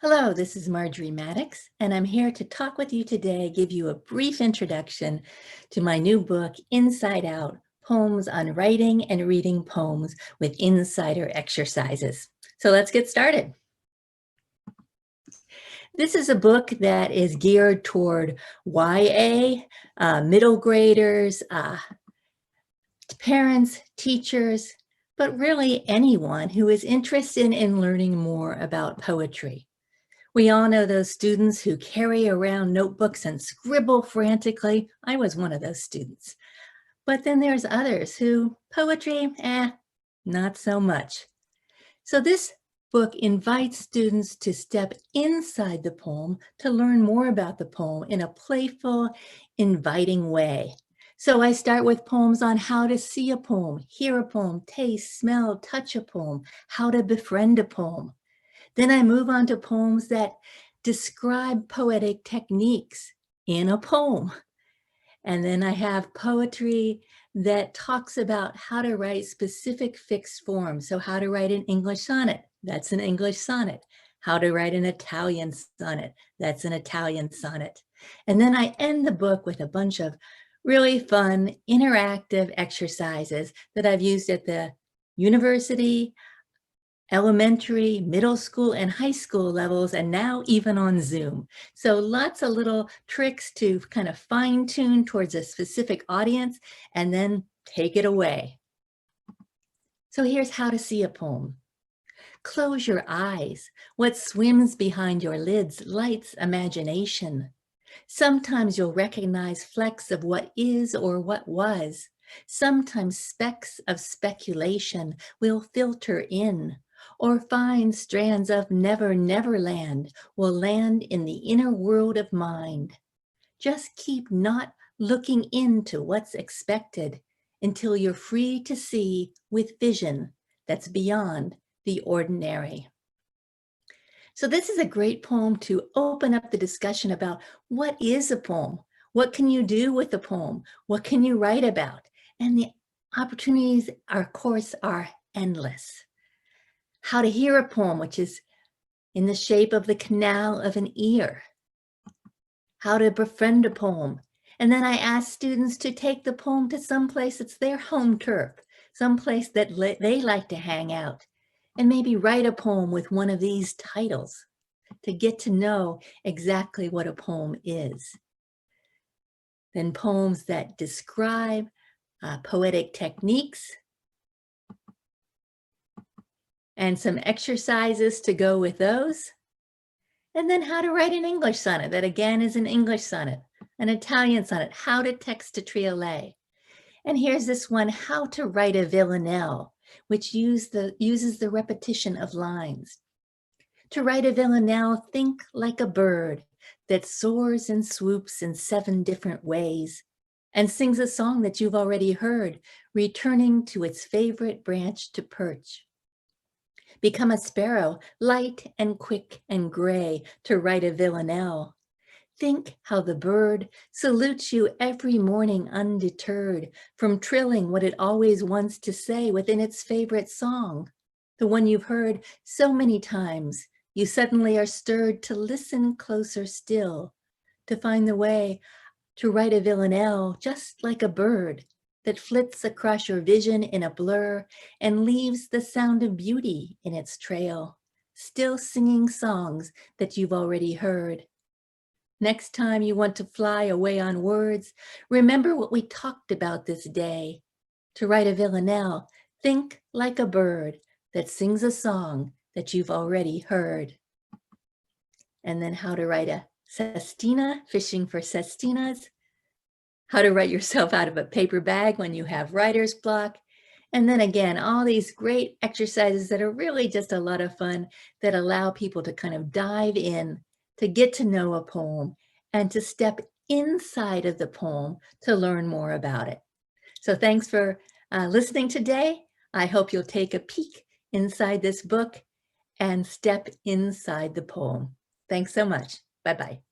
Hello, this is Marjorie Maddox, and I'm here to talk with you today, give you a brief introduction to my new book, Inside Out, Poems on Writing and Reading Poems with Insider Exercises. So let's get started. This is a book that is geared toward YA, middle graders, parents, teachers, but really anyone who is interested in learning more about poetry. We all know those students who carry around notebooks and scribble frantically. I was one of those students. But then there's others who, poetry, not so much. So this book invites students to step inside the poem to learn more about the poem in a playful, inviting way. So I start with poems on how to see a poem, hear a poem, taste, smell, touch a poem, how to befriend a poem. Then I move on to poems that describe poetic techniques in a poem. And then I have poetry that talks about how to write specific fixed forms. So how to write an English sonnet, that's an English sonnet. How to write an Italian sonnet, that's an Italian sonnet. And then I end the book with a bunch of really fun, interactive exercises that I've used at the university, elementary, middle school, and high school levels, and now even on Zoom. So lots of little tricks to kind of fine tune towards a specific audience and then take it away. So here's how to see a poem. Close your eyes. What swims behind your lids lights imagination. Sometimes you'll recognize flecks of what is or what was. Sometimes specks of speculation will filter in, or fine strands of never, never land will land in the inner world of mind. Just keep not looking into what's expected until you're free to see with vision that's beyond the ordinary. So this is a great poem to open up the discussion about what is a poem? What can you do with a poem? What can you write about? And the opportunities, of course, are endless. How to hear a poem, which is in the shape of the canal of an ear. How to befriend a poem. And then I ask students to take the poem to some place that's their home turf, someplace that they like to hang out, and maybe write a poem with one of these titles to get to know exactly what a poem is. Then poems that describe poetic techniques, and some exercises to go with those. And then how to write an English sonnet, that again is an English sonnet, an Italian sonnet, how to text a triolet. And here's this one, how to write a villanelle, which uses the repetition of lines. To write a villanelle, think like a bird that soars and swoops in 7 different ways and sings a song that you've already heard, returning to its favorite branch to perch. Become a sparrow, light and quick and gray, to write a villanelle. Think how the bird salutes you every morning undeterred from trilling what it always wants to say within its favorite song, the one you've heard so many times, you suddenly are stirred to listen closer still, to find the way to write a villanelle just like a bird that flits across your vision in a blur and leaves the sound of beauty in its trail, still singing songs that you've already heard. Next time you want to fly away on words, remember what we talked about this day. To write a villanelle, think like a bird that sings a song that you've already heard. And then how to write a sestina, fishing for sestinas, how to write yourself out of a paper bag when you have writer's block. And then again, all these great exercises that are really just a lot of fun that allow people to kind of dive in, to get to know a poem and to step inside of the poem to learn more about it. So thanks for listening today. I hope you'll take a peek inside this book and step inside the poem. Thanks so much. Bye-bye.